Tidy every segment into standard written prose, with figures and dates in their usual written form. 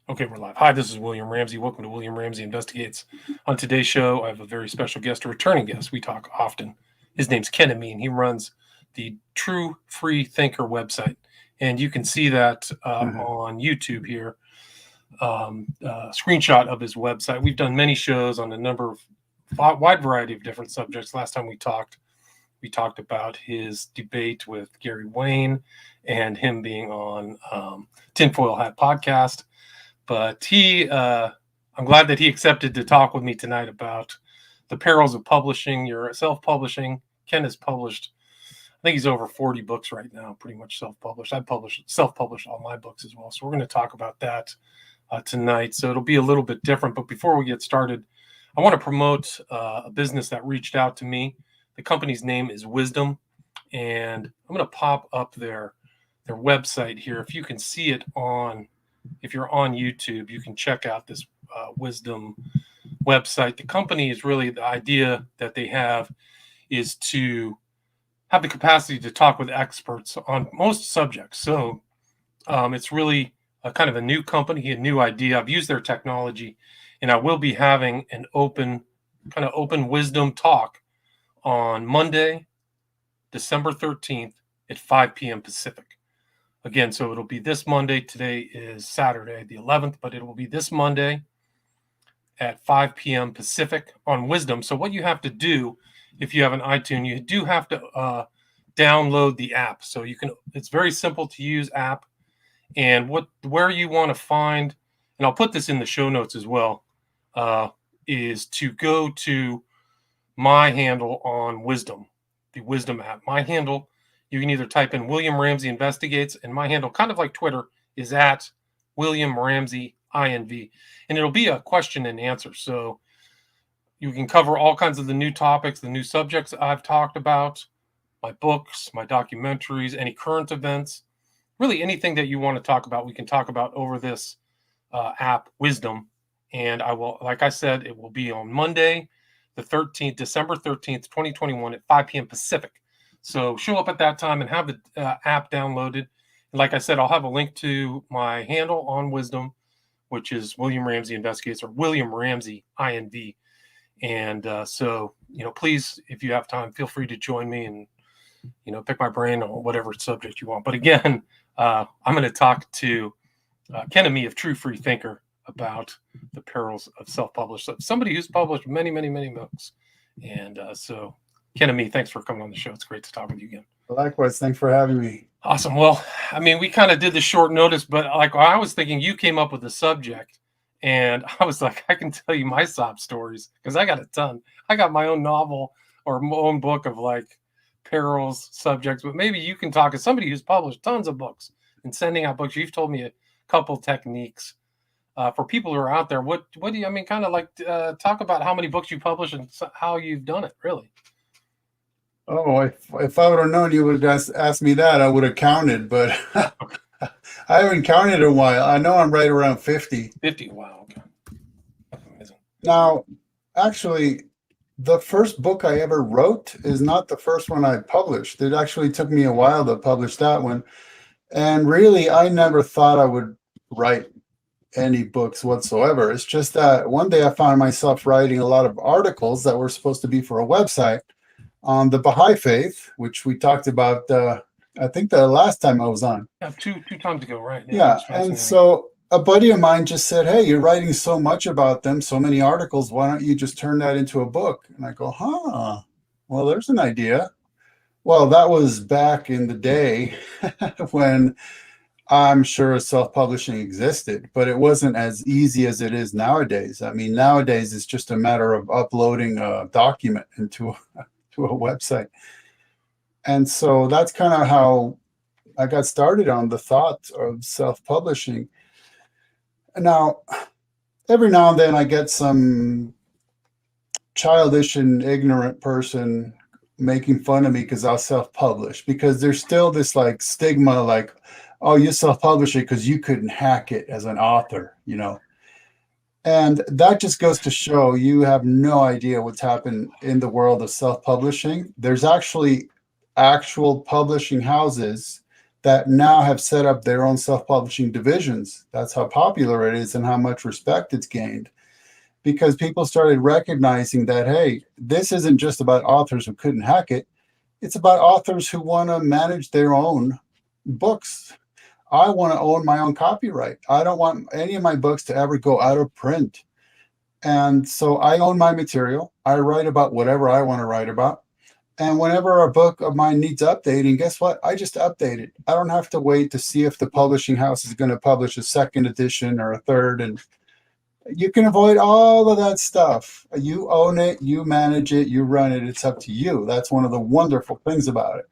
Okay, we're live. Hi, this is William Ramsey. Welcome to William Ramsey Investigates. On today's show, I have a very special guest, a returning guest. We talk often. His name's Ken Ammi, and he runs the True Free Thinker website. And you can see that on YouTube here, screenshot of his website. We've done many shows on a number of wide variety of different subjects. Last time we talked about his debate with Gary Wayne and him being on Tinfoil Hat podcast. But I'm glad that he accepted to talk with me tonight about the perils of publishing. Your self-publishing. Ken has published, I think he's over 40 books right now, pretty much self-published. I self-published all my books as well. So we're going to talk about that tonight. So it'll be a little bit different. But before we get started, I want to promote a business that reached out to me. The company's name is Wisdom, and I'm going to pop up their website here. If you can see it if you're on YouTube, you can check out this Wisdom website. The company is really, the idea that they have is to have the capacity to talk with experts on most subjects. So it's really a kind of a new company, a new idea. I've used their technology, and I will be having an open wisdom talk on Monday, December 13th at 5 p.m. Pacific. Again, so it'll be this Monday. Today is Saturday, the 11th, but it will be this Monday at 5 p.m. Pacific on Wisdom. So what you have to do, if you have an iTunes, you do have to download the app. So it's very simple to use app. And where you want to find, and I'll put this in the show notes as well, is to go to my handle on Wisdom, the Wisdom app. My handle, you can either type in William Ramsey Investigates, and my handle, kind of like Twitter, is at William Ramsey INV. And it'll be a question and answer. So you can cover all kinds of the new topics, the new subjects I've talked about, my books, my documentaries, any current events, really anything that you want to talk about, we can talk about over this app, Wisdom. And I will, like I said, it will be on Monday, the 13th, December 13th, 2021 at 5 p.m. Pacific. So show up at that time and have the app downloaded. And like I said, I'll have a link to my handle on Wisdom, which is William Ramsey Investigates or William Ramsey INV. And so, please, if you have time, feel free to join me and, pick my brain on whatever subject you want. But again, I'm going to talk to Ken Ammi of True Free Thinker about the perils of self-publish. So somebody who's published many, many, many books. And so Ken Ammi, thanks for coming on the show. It's great to talk with you again. Likewise. Thanks for having me. Awesome. Well, I mean, we kind of did the short notice, but like I was thinking you came up with the subject, and I was like, I can tell you my sob stories because I got a ton. I got my own novel or my own book of like perils subjects, but maybe you can talk as somebody who's published tons of books and sending out books. You've told me a couple techniques for people who are out there. What do you, kind of like talk about how many books you publish and how you've done it, really? Oh, if I would have known you would have asked me that, I would have counted, but I haven't counted in a while. I know I'm right around 50. 50, wow, okay. That's amazing. Now, actually, the first book I ever wrote is not the first one I published. It actually took me a while to publish that one. And really, I never thought I would write any books whatsoever. It's just that one day I found myself writing a lot of articles that were supposed to be for a website on the Baha'i faith, which we talked about, I think the last time I was on. Yeah, two times ago, right? Yeah, and so a buddy of mine just said, hey, you're writing so much about them, so many articles, why don't you just turn that into a book? And I go, well, there's an idea. Well, that was back in the day when I'm sure self-publishing existed, but it wasn't as easy as it is nowadays. I mean, nowadays it's just a matter of uploading a document into a website. And so that's kind of how I got started on the thought of self-publishing. Now, every now and then I get some childish and ignorant person making fun of me because I'll self-publish, because there's still this like stigma, like, oh, you self-publish it because you couldn't hack it as an author, And that just goes to show you have no idea what's happened in the world of self-publishing. There's actually actual publishing houses that now have set up their own self-publishing divisions. That's how popular it is and how much respect it's gained. Because people started recognizing that, hey, this isn't just about authors who couldn't hack it. It's about authors who want to manage their own books. I want to own my own copyright. I don't want any of my books to ever go out of print. And so I own my material. I write about whatever I want to write about. And whenever a book of mine needs updating, guess what? I just update it. I don't have to wait to see if the publishing house is going to publish a second edition or a third. And you can avoid all of that stuff. You own it, you manage it, you run it. It's up to you. That's one of the wonderful things about it.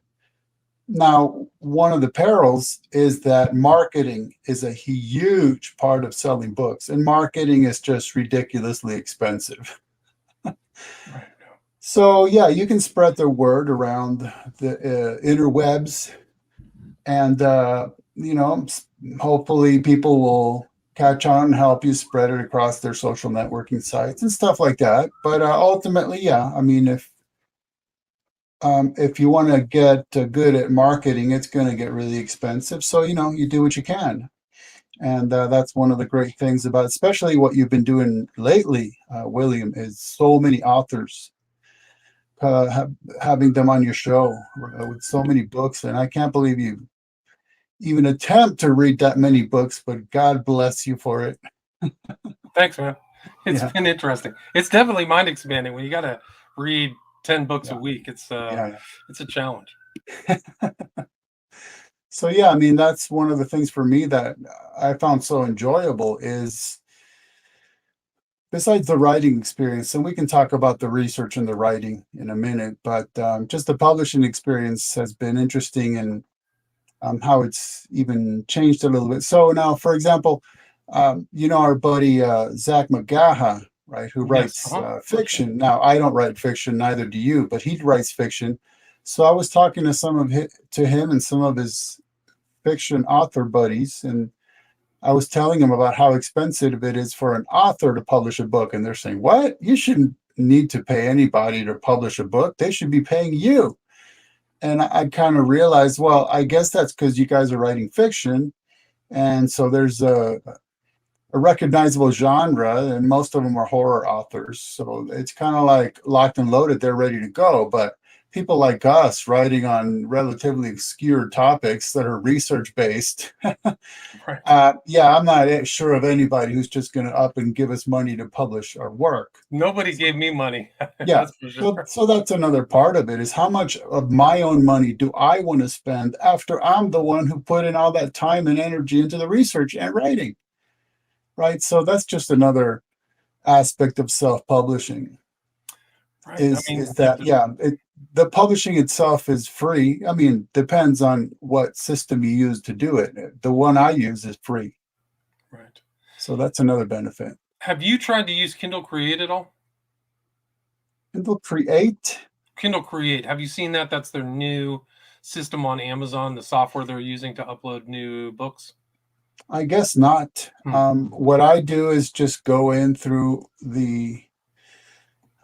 Now, one of the perils is that marketing is a huge part of selling books, and marketing is just ridiculously expensive. Right. So, yeah, you can spread the word around the interwebs, and, hopefully people will catch on and help you spread it across their social networking sites and stuff like that. But ultimately, yeah, I mean, if you want to get good at marketing, it's going to get really expensive. So, you do what you can. And that's one of the great things about, especially what you've been doing lately, William, is so many authors, having them on your show with so many books. And I can't believe you even attempt to read that many books, but God bless you for it. Thanks, man. It's Yeah. been interesting. It's definitely mind expanding when you got to read 10 books a week. It's a challenge. So, yeah, I mean, that's one of the things for me that I found so enjoyable is, besides the writing experience, and we can talk about the research and the writing in a minute, but just the publishing experience has been interesting, and how it's even changed a little bit. So now, for example, our buddy Zach McGaha, right, who writes fiction. Now, I don't write fiction, neither do you, but he writes fiction. So I was talking to him and some of his fiction author buddies, and I was telling him about how expensive it is for an author to publish a book. And they're saying, what? You shouldn't need to pay anybody to publish a book. They should be paying you. And I kind of realized, well, I guess that's because you guys are writing fiction. And so there's a recognizable genre, and most of them are horror authors. So it's kind of like locked and loaded. They're ready to go. But people like us writing on relatively obscure topics that are research based. Right. I'm not sure of anybody who's just going to up and give us money to publish our work. Nobody gave me money. Yeah. That's for sure. So that's another part of it, is how much of my own money do I want to spend after I'm the one who put in all that time and energy into the research and writing, right? So that's just another aspect of self-publishing. Right. The publishing itself is free. I mean, depends on what system you use to do it. The one I use is free. Right. So that's another benefit. Have you tried to use Kindle Create at all? Kindle Create? Kindle Create. Have you seen that? That's their new system on Amazon, the software they're using to upload new books. I guess not. What I do is just go in through the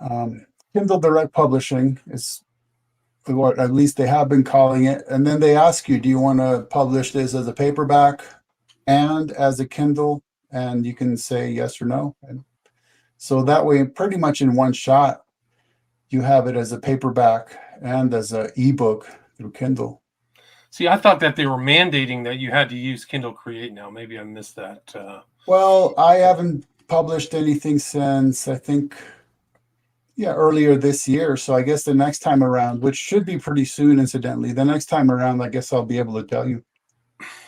Kindle Direct Publishing, is what at least they have been calling it. And then they ask you, do you want to publish this as a paperback and as a Kindle? And you can say yes or no. And so that way, pretty much in one shot, you have it as a paperback and as an ebook through Kindle. See, I thought that they were mandating that you had to use Kindle Create now. Maybe I missed that. Well, I haven't published anything since, I think, earlier this year. So I guess the next time around, which should be pretty soon, incidentally, the next time around, I guess I'll be able to tell you.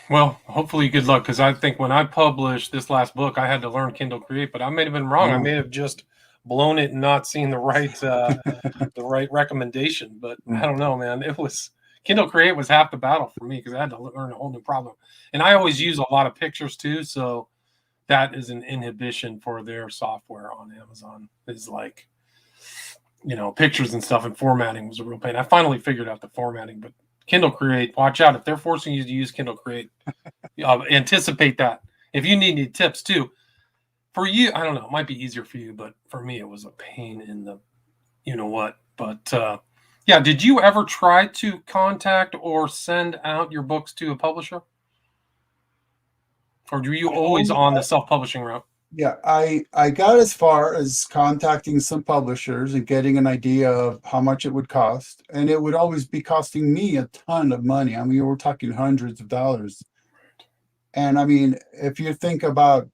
Well, hopefully good luck, because I think when I published this last book, I had to learn Kindle Create, but I may have been wrong. I may have just blown it and not seen the right the right recommendation. But I don't know, man. Kindle Create was half the battle for me, because I had to learn a whole new problem. And I always use a lot of pictures too, so that is an inhibition for their software on Amazon. Is like, pictures and stuff, and formatting was a real pain. I finally figured out the formatting, but Kindle Create, watch out. If they're forcing you to use Kindle Create, anticipate that. If you need any tips too, for you, I don't know, it might be easier for you, but for me, it was a pain in the, but Yeah. Did you ever try to contact or send out your books to a publisher? Or were you I always only on the self-publishing route? Yeah, I got as far as contacting some publishers and getting an idea of how much it would cost, and it would always be costing me a ton of money. I mean, we're talking hundreds of dollars. And I mean, if you think about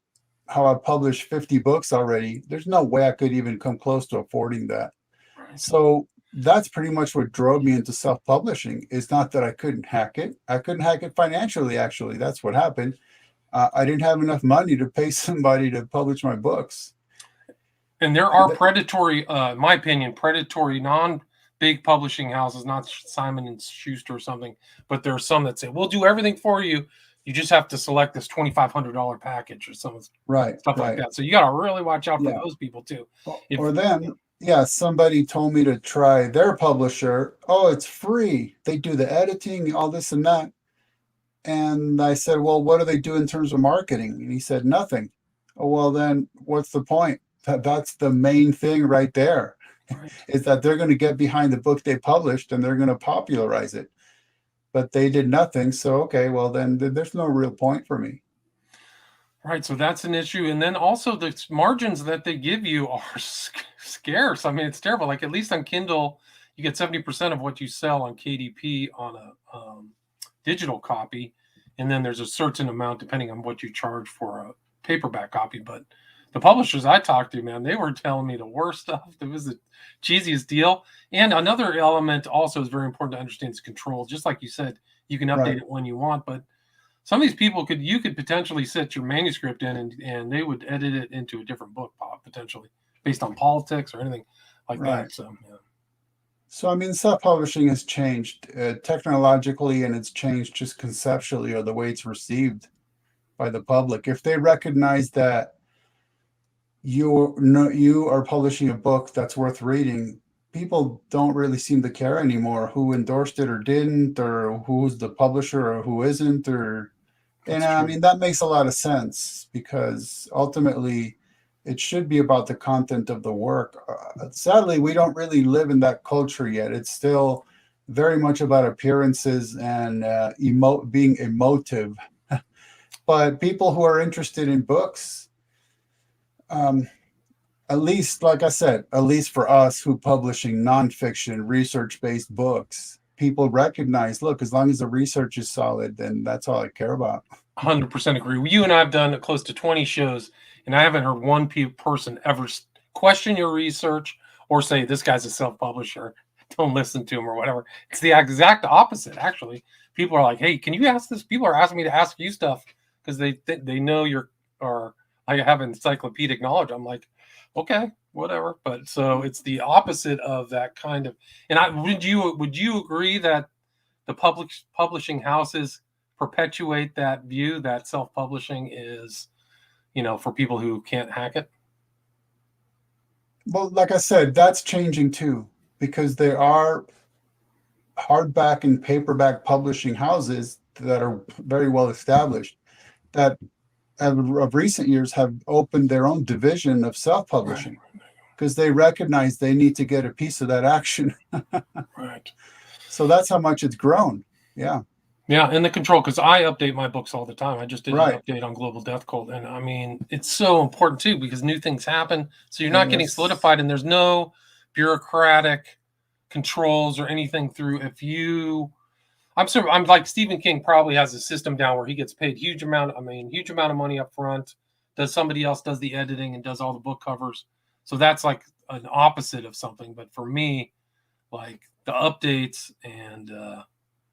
how I've published 50 books already, there's no way I could even come close to affording that. Right. So that's pretty much what drove me into self-publishing. It's not that I couldn't hack it. I couldn't hack it financially, actually. That's what happened. I didn't have enough money to pay somebody to publish my books. And there are predatory, in my opinion, predatory non-big publishing houses, not Simon and Schuster or something, but there are some that say, we'll do everything for you. You just have to select this $2,500 package or some stuff like that. So you got to really watch out for those people too. Or then, somebody told me to try their publisher. Oh, it's free. They do the editing, all this and that. And I said, well, what do they do in terms of marketing? And he said, nothing. Oh, well, then what's the point? That's the main thing right there, Right. is that they're going to get behind the book they published and they're going to popularize it. But they did nothing. So, okay, well, then there's no real point for me. Right. So that's an issue. And then also the margins that they give you are scarce. I mean, it's terrible. Like at least on Kindle, you get 70% of what you sell on KDP on a digital copy. And then there's a certain amount depending on what you charge for a paperback copy. But the publishers I talked to, man, they were telling me the worst stuff. It was the cheesiest deal. And another element also is very important to understand is control. Just like you said, you can update it when you want, but some of these people you could potentially set your manuscript in and they would edit it into a different book potentially based on politics or anything like that. So, yeah. So, I mean, self-publishing has changed technologically, and it's changed just conceptually, or the way it's received by the public. If they recognize that you are publishing a book that's worth reading, people don't really seem to care anymore who endorsed it or didn't, or who's the publisher or who isn't. I mean, that makes a lot of sense because ultimately it should be about the content of the work. Sadly, we don't really live in that culture yet. It's still very much about appearances and being emotive. But people who are interested in books, at least, like I said, at least for us who publishing nonfiction, research-based books, people recognize, look, as long as the research is solid, then that's all I care about. 100% agree. You and I have done close to 20 shows, and I haven't heard one person ever question your research or say, this guy's a self-publisher, don't listen to him or whatever. It's the exact opposite, actually. People are like, hey, can you ask this? People are asking me to ask you stuff because they know I have encyclopedic knowledge. I'm like, okay, whatever. But so it's the opposite of that kind of. And would you agree that the publishing houses perpetuate that view that self-publishing is, for people who can't hack it? Well, like I said, that's changing too, because there are hardback and paperback publishing houses that are very well established that of recent years have opened their own division of self-publishing because they recognize they need to get a piece of that action. Right. So that's how much it's grown. Yeah. Yeah, and the control, because I update my books all the time. I just did an update on Global Death Cult. And I mean, it's so important too, because new things happen. So you're not getting solidified and there's no bureaucratic controls or anything through. I'm like Stephen King probably has a system down where he gets paid huge amount of money up front. Somebody else does the editing and does all the book covers. So that's like an opposite of something. But for me, like the updates and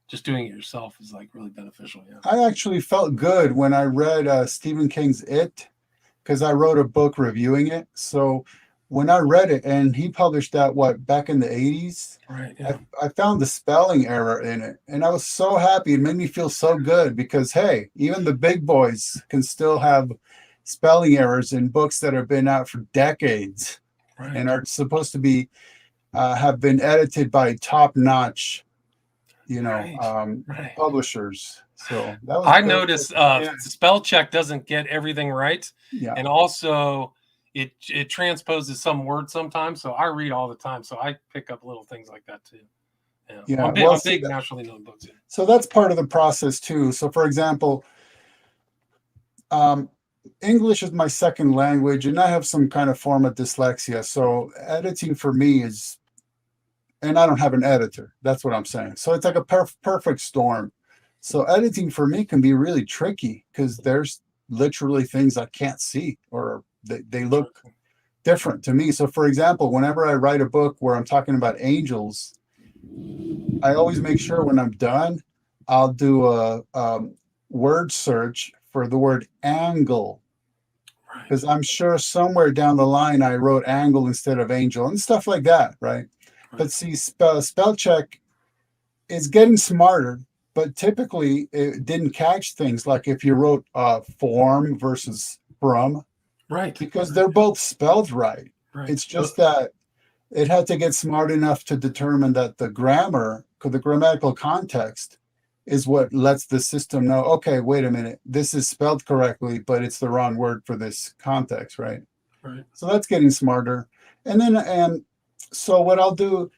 just doing it yourself is like really beneficial. Yeah. I actually felt good when I read Stephen King's It, because I wrote a book reviewing it. So when I read it, and he published that back in the 80s, right? Yeah. I found the spelling error in it, and I was so happy. It made me feel so good because hey, even the big boys can still have spelling errors in books that have been out for decades, and are supposed to be have been edited by top-notch publishers. So that was noticed spell check doesn't get everything right. Yeah. And also it transposes some words sometimes. So I read all the time. So I pick up little things like that too. Yeah, I'm well, big nationally known books. Yeah. so that's part of the process too. So, for example, English is my second language, and I have some kind of form of dyslexia. So, editing for me is, and I don't have an editor. That's what I'm saying. So, it's like a perfect storm. So, editing for me can be really tricky because there's literally things I can't see, or they look different to me. So, for example, whenever I write a book where I'm talking about angels, I always make sure when I'm done, I'll do a word search for the word angle, because I'm sure somewhere down the line I wrote angle instead of angel and stuff like that, right? But see, spell check is getting smarter, but typically it didn't catch things like if you wrote form versus from, Right. because they're both spelled right. It's just that it had to get smart enough to determine that the grammar, the grammatical context, is what lets the system know, okay, wait a minute, this is spelled correctly, but it's the wrong word for this context, right? Right. So that's getting smarter. And so what I'll do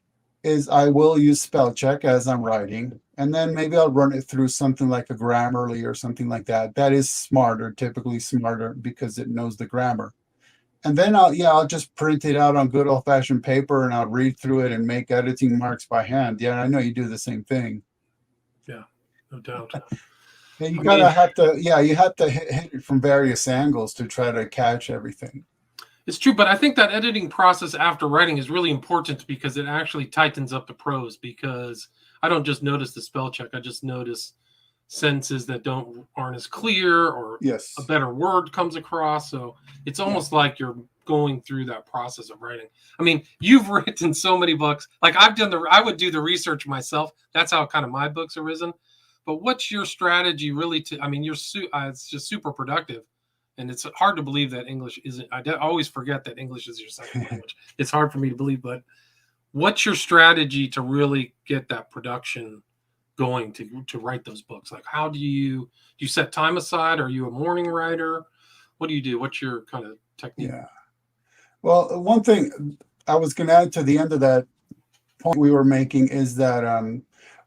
is I will use spell check as I'm writing, and then maybe I'll run it through something like a Grammarly or something like that. That is smarter, typically smarter, because it knows the grammar. And then I'll just print it out on good old fashioned paper, and I'll read through it and make editing marks by hand. Yeah, I know you do the same thing. Yeah, no doubt. Yeah, you have to hit it from various angles to try to catch everything. It's true, but I think that editing process after writing is really important because it actually tightens up the prose, because I don't just notice the spell check. I just notice sentences that aren't as clear, or a better word comes across. So it's almost like you're going through that process of writing. I mean, you've written so many books. Like I would do the research myself. That's how kind of my books arisen. But what's your strategy really I mean, it's just super productive. And it's hard to believe that English isn't, I always forget that English is your second language. It's hard for me to believe, but what's your strategy to really get that production going to write those books? Like, how do you set time aside? Are you a morning writer? What do you do? What's your kind of technique? Yeah. Well, one thing I was going to add to the end of that point we were making is that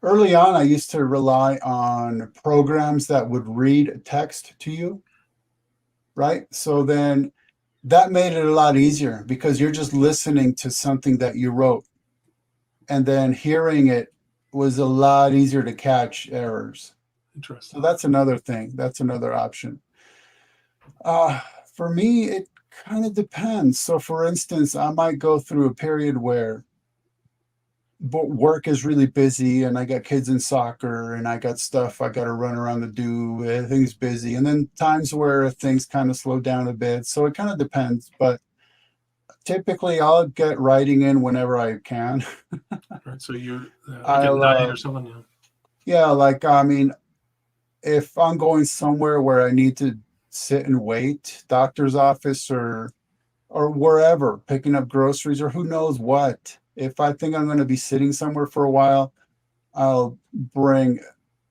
early on, I used to rely on programs that would read text to you, right? So then that made it a lot easier because you're just listening to something that you wrote, and then hearing it was a lot easier to catch errors. Interesting. So that's another thing. That's another option. For me, it kind of depends. So for instance, I might go through a period where work is really busy and I got kids in soccer and I got stuff I got to run around to do. Everything's busy. And then times where things kind of slow down a bit. So it kind of depends. But typically I'll get writing in whenever I can. Right. So you're like at night or something. Yeah. Like, I mean, if I'm going somewhere where I need to sit and wait, doctor's office or wherever, picking up groceries or who knows what. If I think I'm going to be sitting somewhere for a while, I'll bring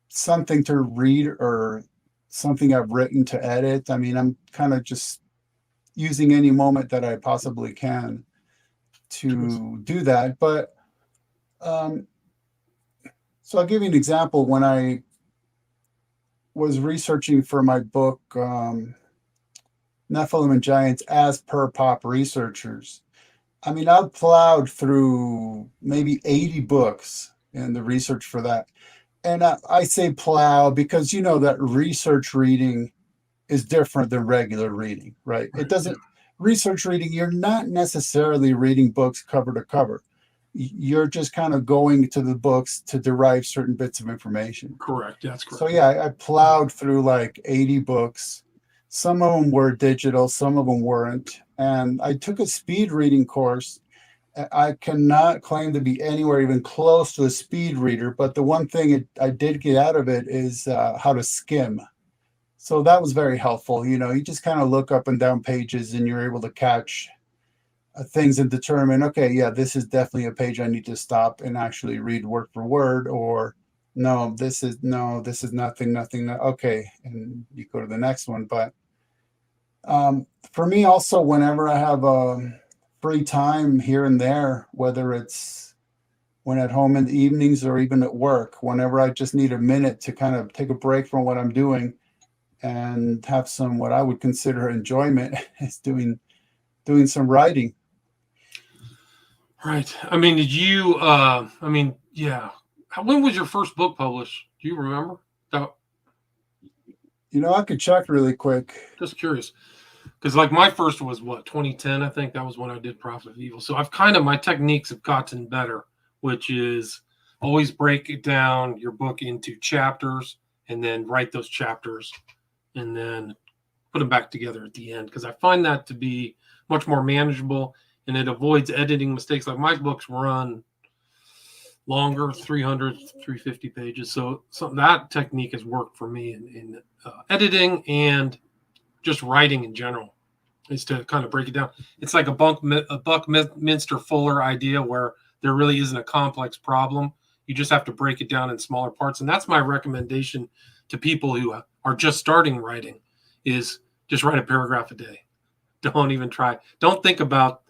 something to read or something I've written to edit. I mean, I'm kind of just using any moment that I possibly can to do that. But so I'll give you an example. When I was researching for my book, Nephilim and Giants as per pop researchers, I mean, I've plowed through maybe 80 books in the research for that. And I say plow because you know that research reading is different than regular reading, right? It doesn't, research reading, you're not necessarily reading books cover to cover. You're just kind of going to the books to derive certain bits of information. Correct. That's correct. So yeah, I plowed through like 80 books. Some of them were digital, some of them weren't. And I took a speed reading course. I cannot claim to be anywhere even close to a speed reader, but the one thing I did get out of it is how to skim. So that was very helpful. You know, you just kind of look up and down pages and you're able to catch things and determine, okay, yeah, this is definitely a page I need to stop and actually read word for word, or no, this is nothing. Okay, and you go to the next one. But for me also, whenever I have free time here and there, whether it's when at home in the evenings or even at work, whenever I just need a minute to kind of take a break from what I'm doing and have some what I would consider enjoyment, is doing some writing. Right. I mean, did you? Yeah. When was your first book published? Do you remember? That, I could check really quick. just curious, because like my first was what, 2010. I think that was when I did Prophet of Evil. So I've my techniques have gotten better, which is always break it down your book into chapters and then write those chapters and then put them back together at the end, because I find that to be much more manageable and it avoids editing mistakes. Like my books run longer, 300, 350 pages. So that technique has worked for me in editing and just writing in general, is to kind of break it down. It's like a Buckminster Fuller idea where there really isn't a complex problem. You just have to break it down in smaller parts. And that's my recommendation to people who are just starting writing, is just write a paragraph a day. Don't even try. Don't think about,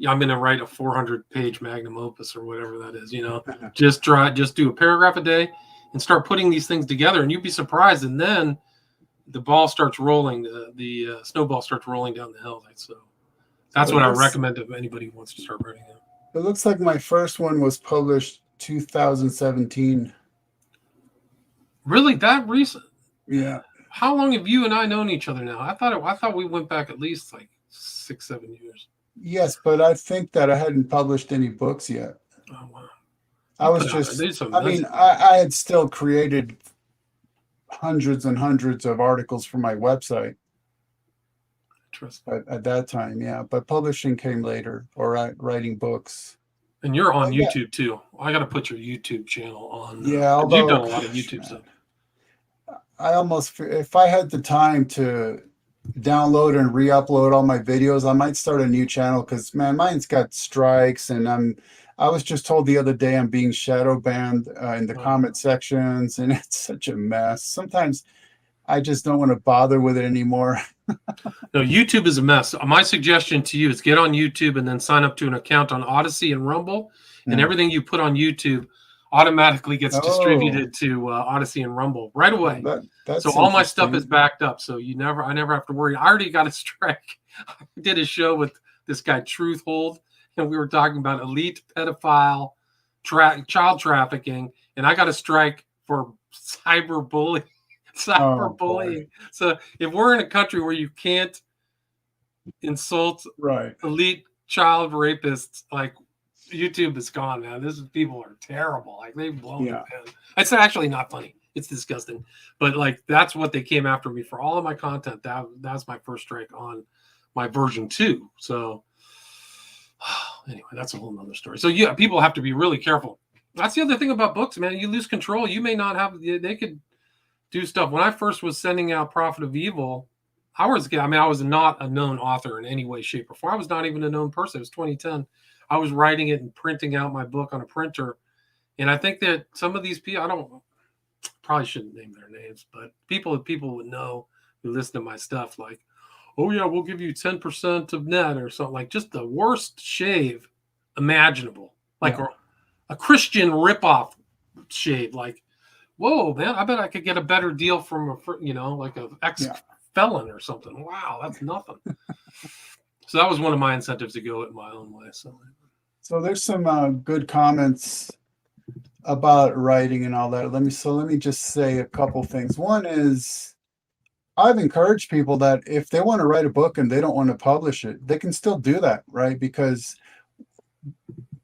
I'm going to write a 400-page magnum opus or whatever that is. Just do a paragraph a day and start putting these things together, and you'd be surprised. And then the ball starts rolling, the snowball starts rolling down the hill. So that's what I recommend to anybody who wants to start writing it. It looks like my first one was published 2017. Really, that recent? Yeah. How long have you and I known each other now? I thought we went back at least like 6-7 years. Yes, but I think that I hadn't published any books yet. Oh wow! I had still created hundreds and hundreds of articles for my website at that time. Yeah, but publishing came later, or writing books. And you're on YouTube too. I got to put your YouTube channel on. Yeah, although you've done a lot of YouTube stuff. If I had the time to download and re-upload all my videos, I might start a new channel, because man, mine's got strikes, and I was just told the other day I'm being shadow banned in the comment sections, and it's such a mess. Sometimes I just don't want to bother with it anymore. No, YouTube is a mess. My suggestion to you is get on YouTube and then sign up to an account on Odyssey and Rumble, and everything you put on YouTube automatically gets distributed to Odyssey and Rumble right away. So all my stuff is backed up. So I never have to worry. I already got a strike. I did a show with this guy Truthhold, and we were talking about elite pedophile child trafficking, and I got a strike for cyberbullying. So if we're in a country where you can't insult elite child rapists, like, YouTube is gone, man. People are terrible. Like, they've blown it, man. It's actually not funny. It's disgusting. But like, that's what they came after me for all of my content. That's my first strike on my version 2. So anyway, that's a whole nother story. So yeah, people have to be really careful. That's the other thing about books, man. You lose control. You may not have. They could do stuff. When I first was sending out Prophet of Evil, I was not a known author in any way, shape, or form. I was not even a known person. It was 2010. I was writing it and printing out my book on a printer. And I think that some of these people, probably shouldn't name their names, but people would know who listen to my stuff, like, oh yeah, we'll give you 10% of net or something, like just the worst shave imaginable, like a Christian ripoff shave. Like, whoa, man, I bet I could get a better deal from like an ex-felon or something. Wow, that's nothing. So that was one of my incentives to go it my own way. So there's some good comments about writing and all that. Let me just say a couple things. One is, I've encouraged people that if they want to write a book and they don't want to publish it, they can still do that, right? Because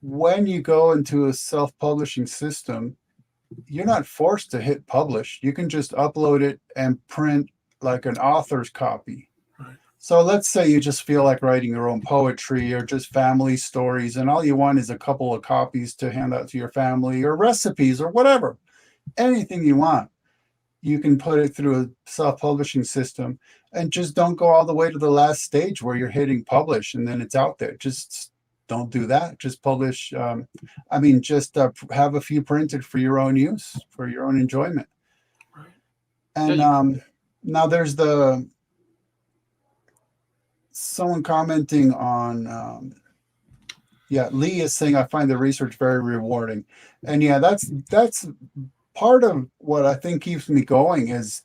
when you go into a self-publishing system, you're not forced to hit publish. You can just upload it and print like an author's copy. So let's say you just feel like writing your own poetry or just family stories, and all you want is a couple of copies to hand out to your family, or recipes or whatever, anything you want. You can put it through a self-publishing system, and just don't go all the way to the last stage where you're hitting publish and then it's out there. Just don't do that. Just publish. Have a few printed for your own use, for your own enjoyment. Right. And now there's someone commenting on Yeah, Lee is saying I find the research very rewarding. And yeah, that's part of what I think keeps me going is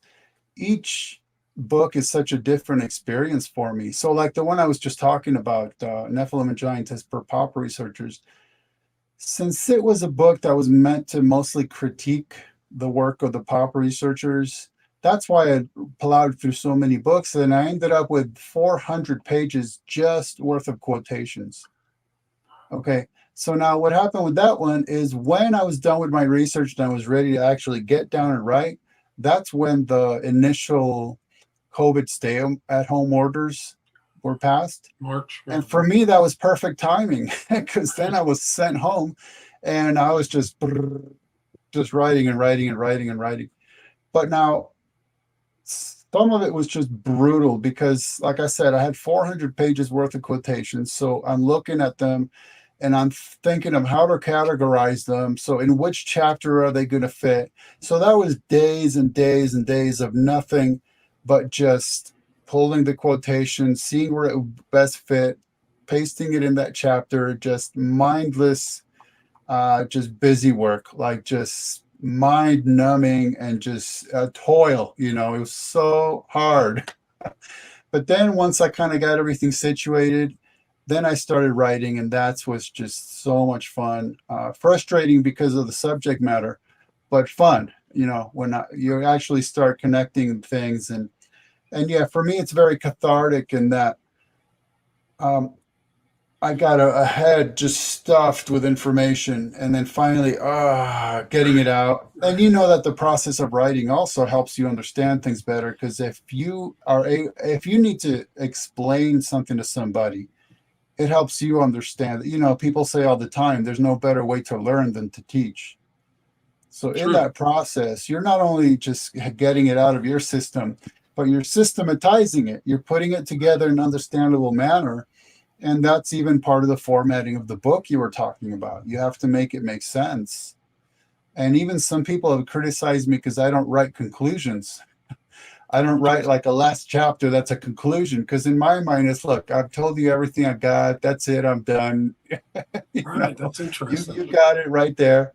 each book is such a different experience for me. So like the one I was just talking about, Nephilim and Giantess for pop researchers, since it was a book that was meant to mostly critique the work of the pop researchers, that's why I plowed through so many books. And I ended up with 400 pages just worth of quotations. Okay. So now what happened with that one is when I was done with my research and I was ready to actually get down and write, that's when the initial COVID stay at home orders were passed. March. And for me, that was perfect timing because then I was sent home and I was just writing and writing and writing and writing. But now some of it was just brutal because, like I said, I had 400 pages worth of quotations. So I'm looking at them and I'm thinking of how to categorize them. So in which chapter are they going to fit? So that was days and days and days of nothing but just pulling the quotation, seeing where it would best fit, pasting it in that chapter, just mindless, just busy work, like just mind numbing and just toil. It was so hard. But then once I kind of got everything situated, then I started writing, and that was just so much fun. Frustrating because of the subject matter, but fun. When you actually start connecting things, and yeah, for me, it's very cathartic in that I got a head just stuffed with information, and then finally, getting it out. And that the process of writing also helps you understand things better because if you need to explain something to somebody, it helps you understand. People say all the time, there's no better way to learn than to teach. So in True. that process, you're not only just getting it out of your system, but you're systematizing it. You're putting it together in an understandable manner. And that's even part of the formatting of the book you were talking about. You have to make it make sense. And even some people have criticized me because I don't write conclusions. I don't write like a last chapter that's a conclusion because in my mind it's, look, I've told you everything I got. That's it. I'm done. Right. That's interesting. You got it right there.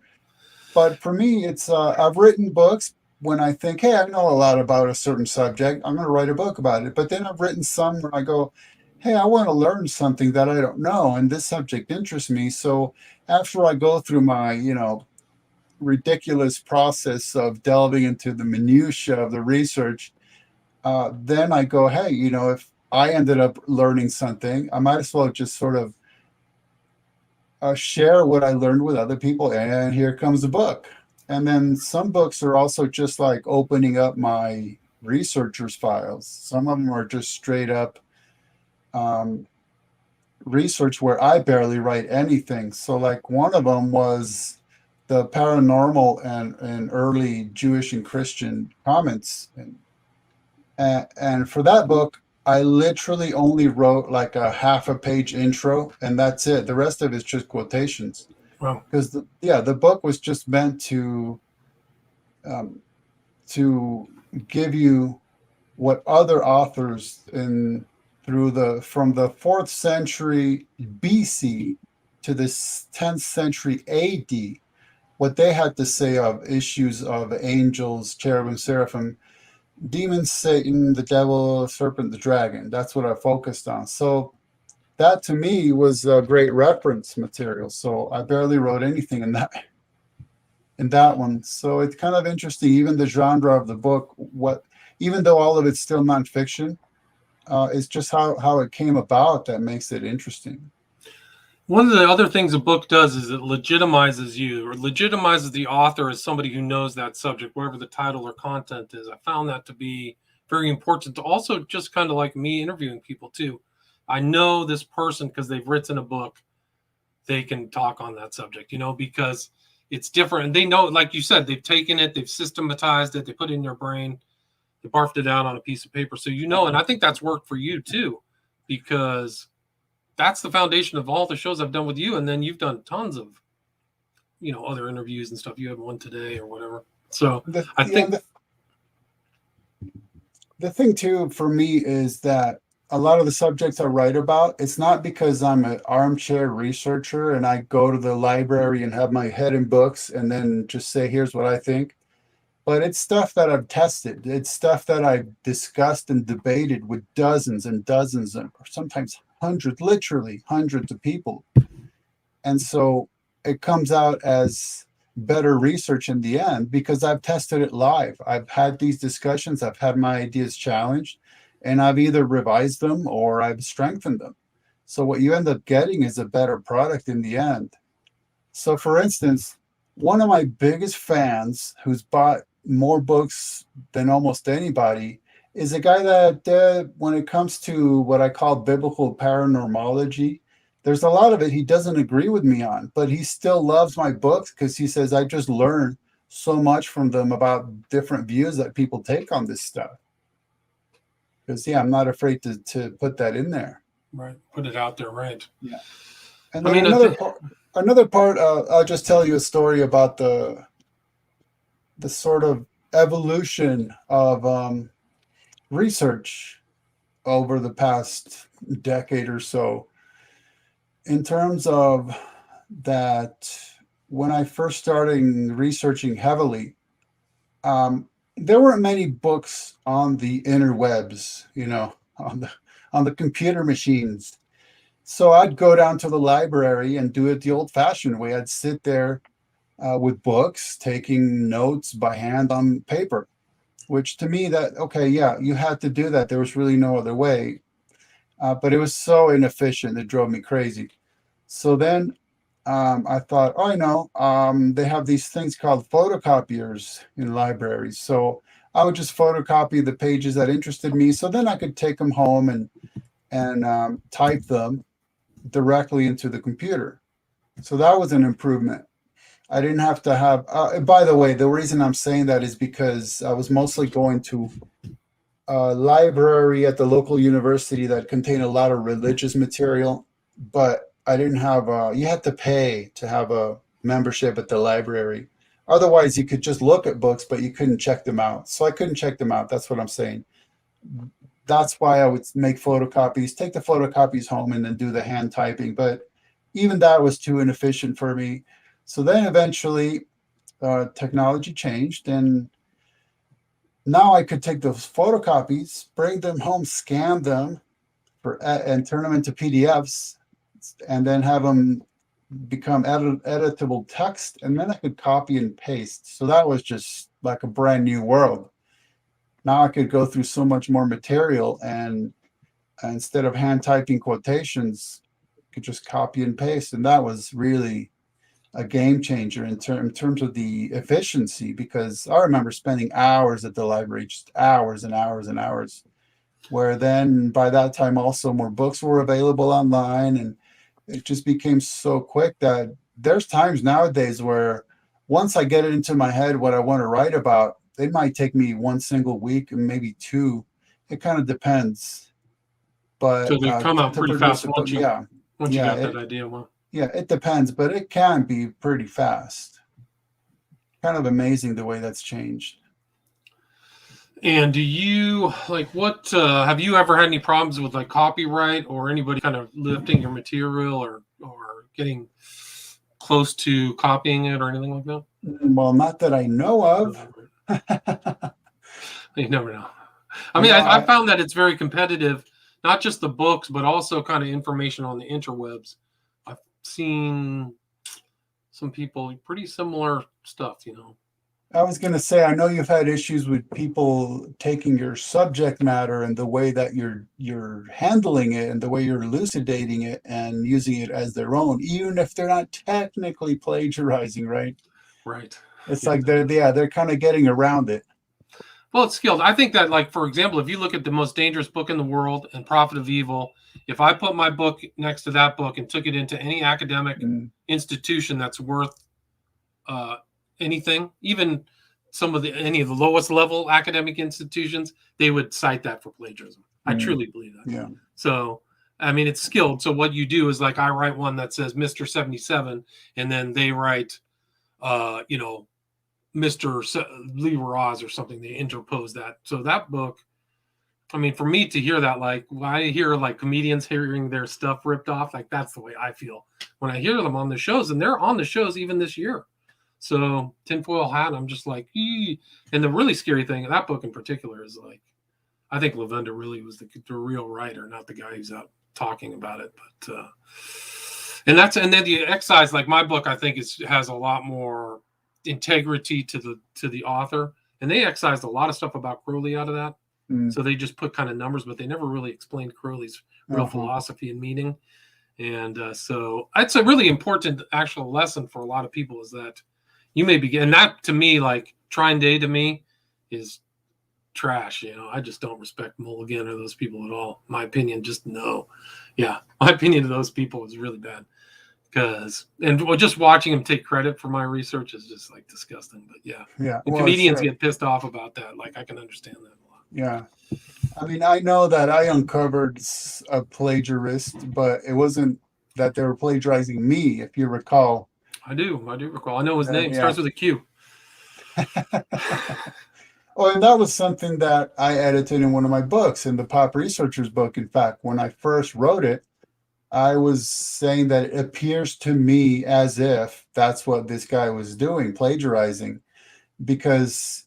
But for me, it's I've written books when I think, hey, I know a lot about a certain subject. I'm going to write a book about it. But then I've written some where I go, hey, I want to learn something that I don't know, and this subject interests me. So after I go through my, ridiculous process of delving into the minutia of the research, then I go, hey, if I ended up learning something, I might as well just sort of share what I learned with other people. And here comes a book. And then some books are also just like opening up my researcher's files. Some of them are just straight up research where I barely write anything. So like one of them was the paranormal and early Jewish and Christian comments. And for that book, I literally only wrote like a half a page intro, and that's it. The rest of it's just quotations. Wow. Because the book was just meant um, to give you what other authors from the 4th century BC to the 10th century AD, what they had to say of issues of angels, cherubim, seraphim, demons, Satan, the devil, serpent, the dragon. That's what I focused on. So that to me was a great reference material. So I barely wrote anything in that one. So it's kind of interesting, even the genre of the book, even though all of it's still nonfiction, it's just how it came about that makes it interesting. One of the other things a book does is it legitimizes you, or legitimizes the author as somebody who knows that subject, wherever the title or content is. I found that to be very important to also just kind of like me interviewing people too. I know this person because they've written a book. They can talk on that subject, because it's different. And they know, like you said, they've taken it, they've systematized it, they put it in their brain, they barfed it out on a piece of paper. So, and I think that's worked for you too, because that's the foundation of all the shows I've done with you. And then you've done tons of, other interviews and stuff. You had one today or whatever. So I think the thing too for me is that a lot of the subjects I write about, it's not because I'm an armchair researcher and I go to the library and have my head in books and then just say, here's what I think. But it's stuff that I've tested. It's stuff that I've discussed and debated with dozens and dozens, or sometimes hundreds, literally hundreds of people. And so it comes out as better research in the end because I've tested it live. I've had these discussions, I've had my ideas challenged, and I've either revised them or I've strengthened them. So what you end up getting is a better product in the end. So for instance, one of my biggest fans who's bought more books than almost anybody is a guy that when it comes to what I call biblical paranormology, there's a lot of it he doesn't agree with me on, but he still loves my books because he says I just learned so much from them about different views that people take on this stuff. Because yeah, I'm not afraid to put that in there. Right, put it out there, right? Yeah. And then another part, I'll just tell you a story about the sort of evolution of research over the past decade or so. In terms of that, when I first started researching heavily, there weren't many books on the interwebs, on the computer machines. So I'd go down to the library and do it the old-fashioned way. I'd sit there with books, taking notes by hand on paper, which to me you had to do that. There was really no other way. But it was so inefficient, it drove me crazy. So then I thought, oh, I know, they have these things called photocopiers in libraries. So I would just photocopy the pages that interested me. So then I could take them home and type them directly into the computer. So that was an improvement. I didn't have to have, by the way, the reason I'm saying that is because I was mostly going to a library at the local university that contained a lot of religious material, but I didn't have, you had to pay to have a membership at the library. Otherwise, you could just look at books, but you couldn't check them out. So I couldn't check them out. That's what I'm saying. That's why I would make photocopies, take the photocopies home and then do the hand typing. But even that was too inefficient for me. So then eventually technology changed and now I could take those photocopies, bring them home, scan them and turn them into PDFs and then have them become editable text. And then I could copy and paste. So that was just like a brand new world. Now I could go through so much more material and instead of hand typing quotations, I could just copy and paste. And that was really a game changer in terms of the efficiency, because I remember spending hours at the library, just hours and hours and hours, where then by that time also more books were available online and it just became so quick that there's times nowadays where once I get it into my head what I want to write about, it might take me one single week and maybe two. It kind of depends. But so they come out pretty fast once you got that idea. Well, yeah, it depends, but it can be pretty fast. Kind of amazing the way that's changed. And do you what have you ever had any problems with like copyright or anybody kind of lifting your material or getting close to copying it or anything like that? Well, not that I know of. You never know. I mean, I found that it's very competitive, not just the books, but also kind of information on the interwebs. I've seen some people pretty similar stuff, I was going to say, I know you've had issues with people taking your subject matter and the way that you're handling it and the way you're elucidating it and using it as their own, even if they're not technically plagiarizing, right? Right. It's like they're kind of getting around it. Well, it's skilled. I think that, like, for example, if you look at the most dangerous book in the world and Prophet of Evil, if I put my book next to that book and took it into any academic institution that's worth anything, even any of the lowest level academic institutions, they would cite that for plagiarism. I truly believe that. Yeah. So, I mean, it's skilled. So what you do is, like, I write one that says Mr. 77, and then they write, Mr. Lee Raz or something. They interpose that. So that book, I mean, for me to hear that, like when I hear like comedians hearing their stuff ripped off, like that's the way I feel when I hear them on the shows, and they're on the shows even this year. So tinfoil hat, I'm just like, ee. And the really scary thing, that book in particular, is like, I think Lavender really was the real writer, not the guy who's out talking about it. But and then the excise, like my book, I think has a lot more integrity to the author, and they excised a lot of stuff about Crowley out of that. So they just put kind of numbers, but they never really explained Crowley's real philosophy and meaning. And so it's a really important actual lesson for a lot of people, is that you may begin, and that to me, like Trine Day to me is trash. I just don't respect Mulligan or those people at all. My opinion, just no. Yeah, my opinion of those people is really bad. And just watching him take credit for my research is just like disgusting. But yeah. And comedians get pissed off about that. Like I can understand that a lot. Yeah. I mean, I know that I uncovered a plagiarist, but it wasn't that they were plagiarizing me, if you recall. I do recall. I know his name. Starts with a Q. Oh, and that was something that I edited in one of my books, in the Pop Researcher's book. In fact, when I first wrote it, I was saying that it appears to me as if that's what this guy was doing, plagiarizing, because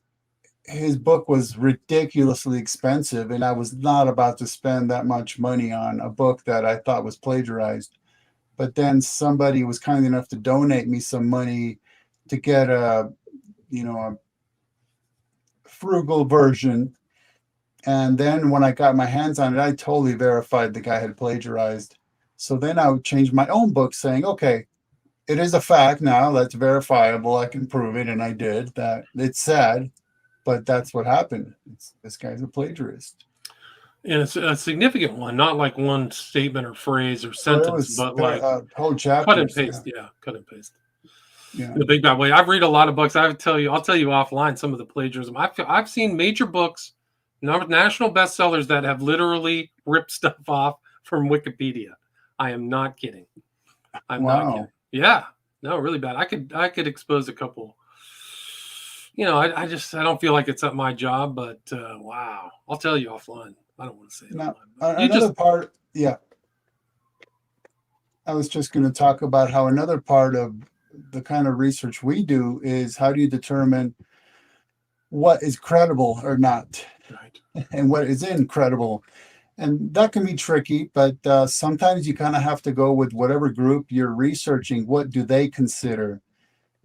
his book was ridiculously expensive, and I was not about to spend that much money on a book that I thought was plagiarized. But then somebody was kind enough to donate me some money to get a frugal version. And then when I got my hands on it, I totally verified the guy had plagiarized. So then I would change my own book saying, okay, it is a fact now, that's verifiable, I can prove it, and I did. That it's sad, but that's what happened. This guy's a plagiarist. And it's a significant one, not like one statement or phrase or sentence, but like whole chapters. Cut and paste. Yeah, cut and paste. Yeah. The big bad way. I've read a lot of books. I'll tell you offline some of the plagiarism. I've seen major books, national bestsellers, that have literally ripped stuff off from Wikipedia. I am not kidding. I'm not kidding. Yeah, no, really bad. I could expose a couple. I don't feel like it's up my job, but wow, I'll tell you offline. I don't want to say it. Now, another part. Yeah, I was just going to talk about how another part of the kind of research we do is how do you determine what is credible or not, right, and what is incredible. And that can be tricky, but sometimes you kind of have to go with whatever group you're researching. What do they consider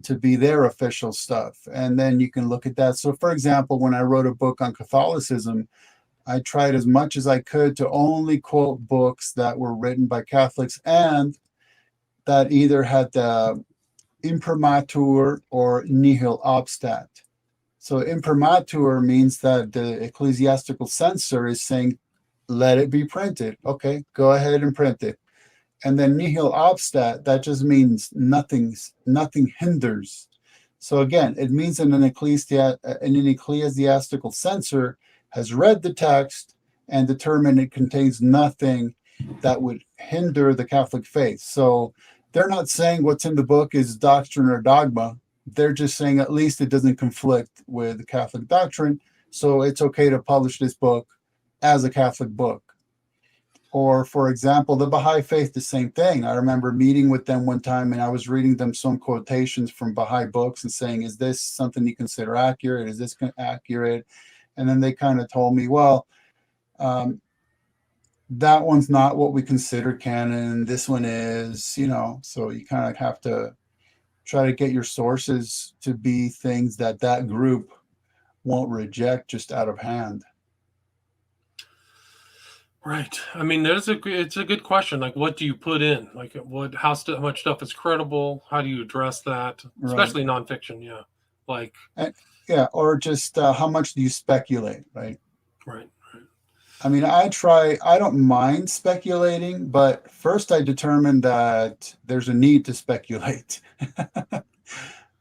to be their official stuff? And then you can look at that. So, for example, when I wrote a book on Catholicism, I tried as much as I could to only quote books that were written by Catholics and that either had the imprimatur or nihil obstat. So imprimatur means that the ecclesiastical censor is saying, let it be printed. Okay, go ahead and print it. And then nihil obstat, that just means nothing hinders. So again, it means an ecclesiastical censor has read the text and determined it contains nothing that would hinder the Catholic faith. So they're not saying what's in the book is doctrine or dogma. They're just saying at least it doesn't conflict with Catholic doctrine. So it's okay to publish this book as a Catholic book. Or, for example, the Baha'i Faith, the same thing. I remember meeting with them one time, and I was reading them some quotations from Baha'i books and saying, is this something you consider accurate? Is this accurate? And then they kind of told me, well, that one's not what we consider canon. This one is, so you kind of have to try to get your sources to be things that group won't reject just out of hand. Right. I mean, it's a good question. Like, what do you put in? Like, how much stuff is credible? How do you address that? Especially nonfiction. Yeah. Like. Or just how much do you speculate? Right. Right. I mean, I don't mind speculating, but first I determine that there's a need to speculate.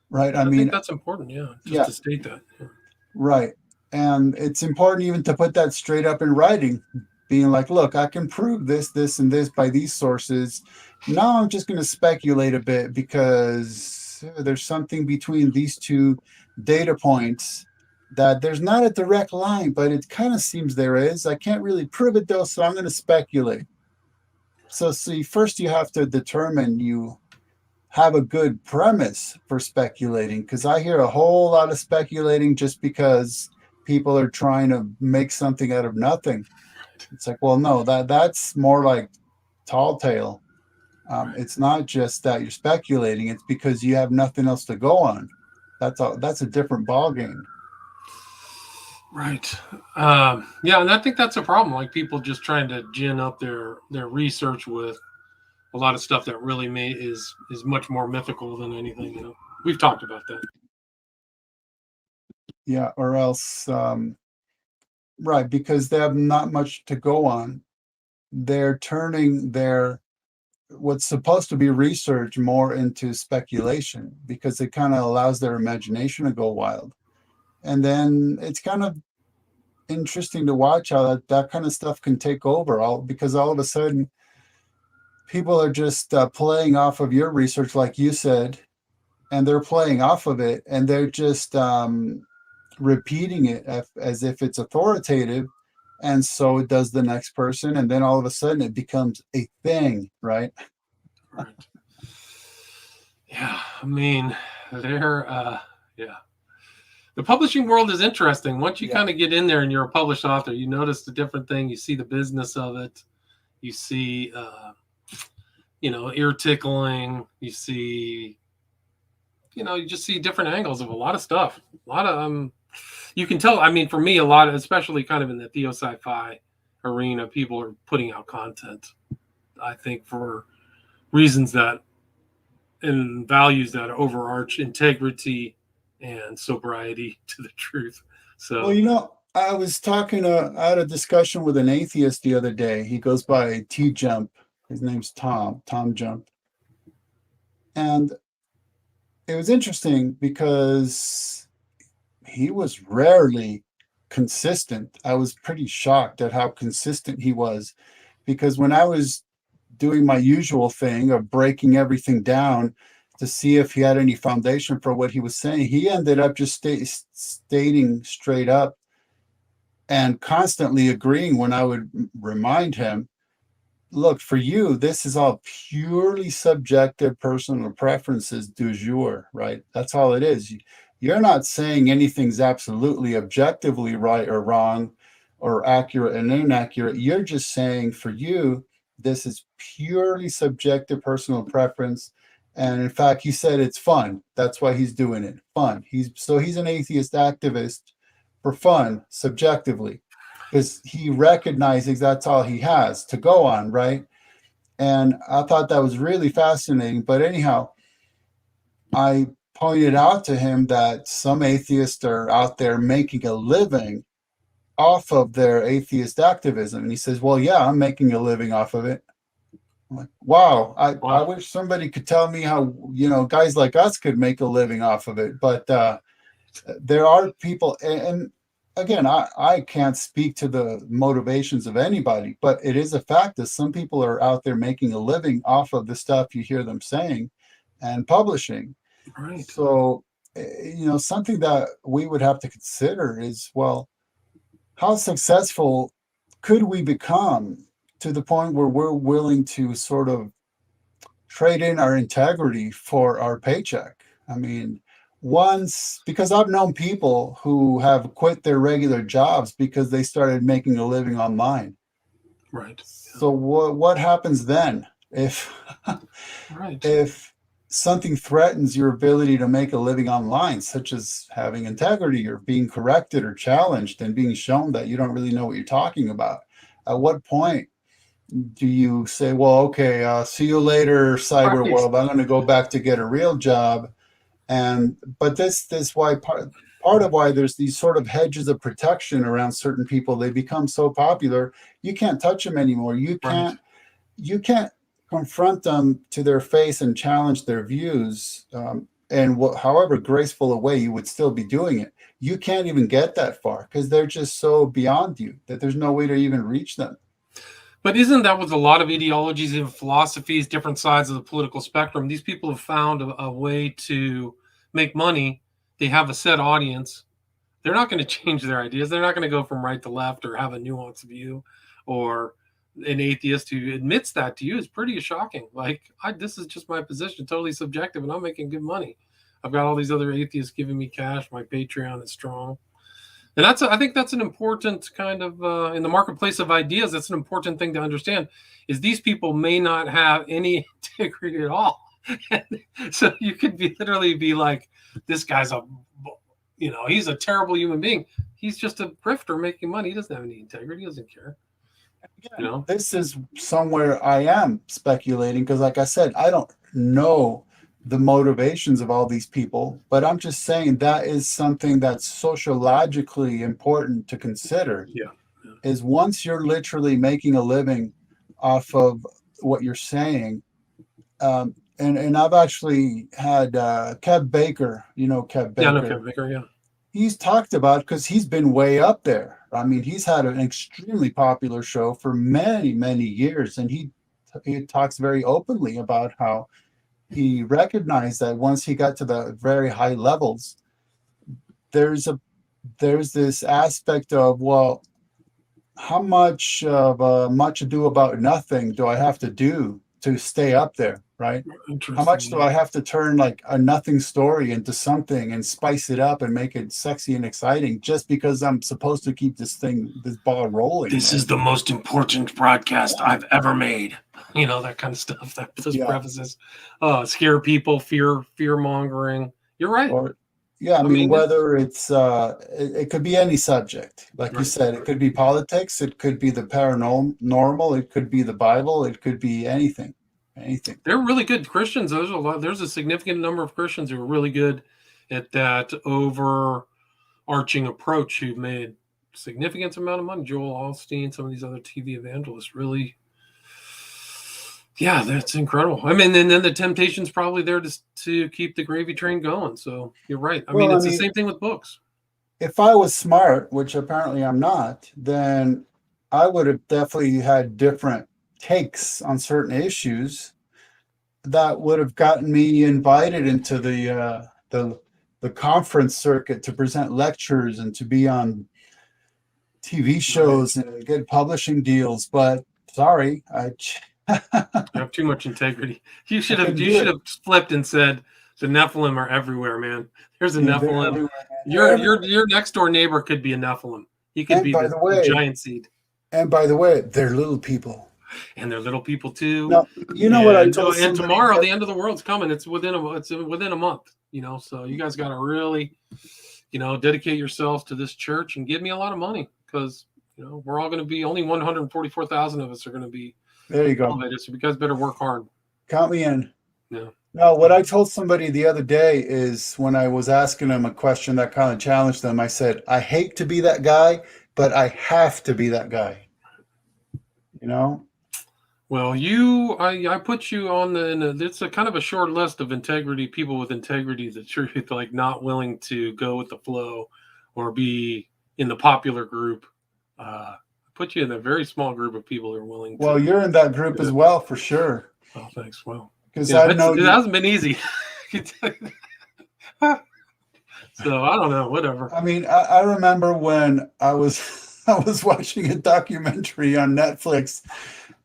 Right. I mean, think that's important. Yeah. To state that. Yeah. Right. And it's important even to put that straight up in writing, being like, look, I can prove this, this, and this by these sources. Now I'm just going to speculate a bit because there's something between these two data points that there's not a direct line, but it kind of seems there is. I can't really prove it though, so I'm going to speculate. So see, first you have to determine you have a good premise for speculating, because I hear a whole lot of speculating just because people are trying to make something out of nothing. It's like, well, no, that's more like tall tale. It's not just that you're speculating; it's because you have nothing else to go on. That's a different ball game. Right. Yeah, and I think that's a problem. Like people just trying to gin up their research with a lot of stuff that really is much more mythical than anything. We've talked about that. Yeah, or else, right, because they have not much to go on. They're turning their what's supposed to be research more into speculation because it kind of allows their imagination to go wild. And then it's kind of interesting to watch how that kind of stuff can take over all because all of a sudden people are just playing off of your research, like you said, and they're playing off of it and they're just repeating it as if it's authoritative. And so it does the next person. And then all of a sudden it becomes a thing, right? Right. Yeah. I mean, they're, yeah. The publishing world is interesting. Once you kind of get in there and you're a published author, you notice the different thing. You see the business of it. You see, ear tickling. You see, you just see different angles of a lot of stuff. A lot of you can tell. I mean, for me, a lot of, especially kind of in the theo sci-fi arena, people are putting out content. I think for reasons that and values that overarch integrity and sobriety to the truth. So, well, I was I had a discussion with an atheist the other day. He goes by T Jump. His name's Tom Jump. And it was interesting because he was rarely consistent. I was pretty shocked at how consistent he was because when I was doing my usual thing of breaking everything down to see if he had any foundation for what he was saying, he ended up just stating straight up and constantly agreeing when I would remind him, look, for you, this is all purely subjective personal preferences du jour, right? That's all it is. You're not saying anything's absolutely objectively right or wrong or accurate and inaccurate. You're just saying for you, this is purely subjective personal preference. And in fact, he said it's fun. That's why he's doing it. Fun. He's an atheist activist for fun, subjectively, because he recognizes that's all he has to go on, right? And I thought that was really fascinating. But anyhow, I pointed out to him that some atheists are out there making a living off of their atheist activism. And he says, well, yeah, I'm making a living off of it. I'm like, wow, I wish somebody could tell me how, guys like us could make a living off of it. But there are people, and again, I can't speak to the motivations of anybody, but it is a fact that some people are out there making a living off of the stuff you hear them saying and publishing. right. So, something that we would have to consider is, well, how successful could we become to the point where we're willing to sort of trade in our integrity for our paycheck? I mean, because I've known people who have quit their regular jobs because they started making a living online. Right. So what happens then if Right. if something threatens your ability to make a living online, such as having integrity or being corrected or challenged and being shown that you don't really know what you're talking about? At what point do you say, well, okay, see you later, cyber Right. world, I'm going to go back to get a real job? But this why part of why there's these sort of hedges of protection around certain people. They become so popular, you can't touch them anymore. You can't confront them to their face and challenge their views. And however graceful a way you would still be doing it, you can't even get that far because they're just so beyond you that there's no way to even reach them. But isn't that with a lot of ideologies and philosophies, different sides of the political spectrum? These people have found a way to make money. They have a set audience They're not going to change their ideas. They're not going to go from right to left or have a nuanced view. Or an atheist who admits that to you is pretty shocking. Like, this is just my position, totally subjective, and I'm making good money. I've got all these other atheists giving me cash. My Patreon is strong. And I think that's an important kind of, in the marketplace of ideas, that's an important thing to understand, is these people may not have any integrity at all. So you could literally be like, this guy's he's a terrible human being. He's just a grifter making money. He doesn't have any integrity. He doesn't care. Again, this is somewhere I am speculating because, like I said, I don't know the motivations of all these people, but I'm just saying that is something that's sociologically important to consider. Yeah. Is once you're literally making a living off of what you're saying, and I've actually had Kev Baker, Kev Baker. Yeah, I know Kev Baker, yeah. He's talked about, because he's been way up there. I mean, he's had an extremely popular show for many, many years, and he talks very openly about how he recognized that once he got to the very high levels, there's this aspect of, well, how much of much ado about nothing do I have to do to stay up there, right? How much do I have to turn like a nothing story into something and spice it up and make it sexy and exciting just because I'm supposed to keep this ball rolling? This is the most important broadcast I've ever made. That kind of stuff. Those prefaces, scare people, fear mongering. You're right. I mean, whether it's it could be any subject, like you said, it could be politics, it could be the paranormal, it could be the Bible, it could be anything. They're really good Christians. There's a significant number of Christians who are really good at that overarching approach, who've made significant amount of money. Joel Osteen, some of these other TV evangelists, really. Yeah, that's incredible. I mean, and then the temptation's probably there to keep the gravy train going. So you're right. I mean, the same thing with books. If I was smart, which apparently I'm not, then I would have definitely had different takes on certain issues that would have gotten me invited into the conference circuit to present lectures and to be on TV shows and get publishing deals. But sorry, you have too much integrity. You should have flipped and said, the Nephilim are everywhere, man. There's a Nephilim. Your next door neighbor could be a Nephilim. He could be the giant seed. And by the way, they're little people. And they're little people too. No, what I told and tomorrow the end of the world's coming. It's within a month. So you guys got to really, dedicate yourselves to this church and give me a lot of money, because we're all going to be, only 144,000 of us are going to be. There you go. Elevated, so you guys better work hard. Count me in. Yeah. No, what I told somebody the other day is, when I was asking them a question that kind of challenged them, I said, I hate to be that guy, but I have to be that guy. Well, I put you on it's a kind of a short list of people with integrity, the truth, like not willing to go with the flow or be in the popular group. Put you in a very small group of people who are willing to. Well, you're in that group as well, for sure. Oh, thanks. Well, because I know it hasn't been easy. So I don't know, whatever. I mean, I remember when I was watching a documentary on Netflix,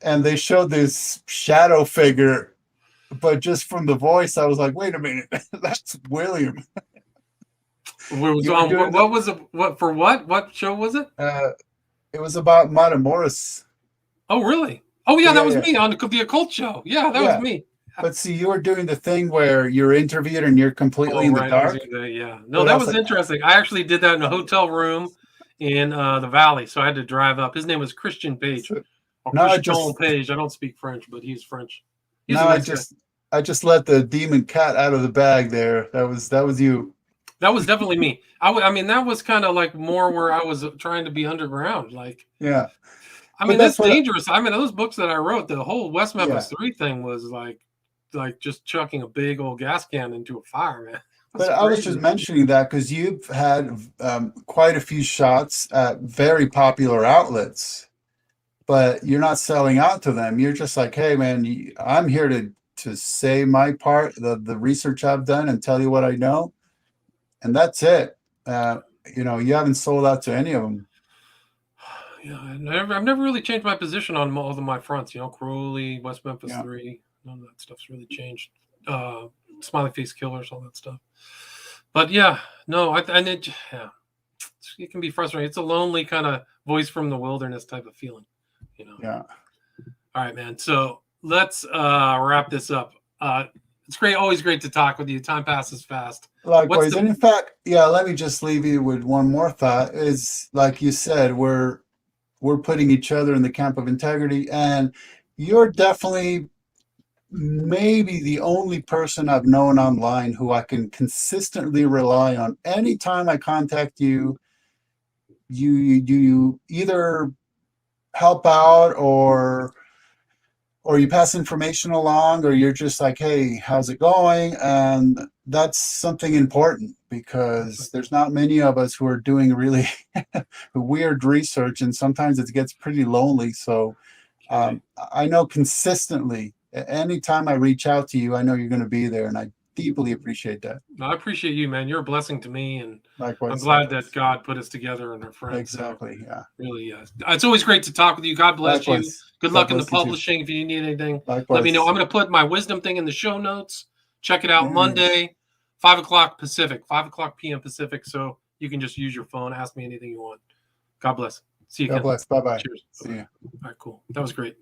and they showed this shadow figure, but just from the voice, I was like, wait a minute, that's William. What show was it? It was about Matamoros. Oh, really? Oh, yeah, that was me on the occult show. Yeah, that was me. But see, you were doing the thing where you're interviewed and you're completely in the dark. No, that was interesting. I actually did that in a hotel room in the Valley, so I had to drive up. His name was Christian Page. Christian Page. I don't speak French, but he's French. I just let the demon cat out of the bag there. That was you. That was definitely me. I mean, that was kind of like more where I was trying to be underground. Like, yeah. I mean, that's dangerous. I mean, those books that I wrote, the whole West Memphis 3 thing was like just chucking a big old gas can into a fire, man. But I was just mentioning that because you've had quite a few shots at very popular outlets, but you're not selling out to them. You're just like, hey, man, I'm here to say my part, the research I've done, and tell you what I know. And that's it. you know, you haven't sold out to any of them. Yeah, I've never really changed my position on all of my fronts. You know, Crowley, West Memphis Yeah. 3, none of that stuff's really changed. Smiley Face Killers, all that stuff. But yeah, no, it can be frustrating. It's a lonely kind of voice from the wilderness type of feeling, you know. Yeah. All right, man. So let's wrap this up. It's great, always great to talk with you. Time passes fast. Likewise. And in fact, yeah, let me just leave you with one more thought. Is like you said, we're putting each other in the camp of integrity, and you're definitely maybe the only person I've known online who I can consistently rely on. Anytime I contact you, you either help out or you pass information along, or you're just like, hey, how's it going? And that's something important, because there's not many of us who are doing really weird research, and sometimes it gets pretty lonely. So I know consistently, anytime I reach out to you, I know you're going to be there, and I deeply appreciate that. I appreciate you, man. You're a blessing to me, and Likewise. I'm glad that God put us together and our friends. Exactly. So, yeah. Really, it's always great to talk with you. God bless Likewise. you. Good luck in the publishing. If you need anything, let me know. I'm going to put my wisdom thing in the show notes. Check it out Monday, 5 o'clock Pacific, 5 o'clock p.m. Pacific. So you can just use your phone. Ask me anything you want. God bless. See you. God bless. Bye-bye. Cheers. See you. All right, cool. That was great.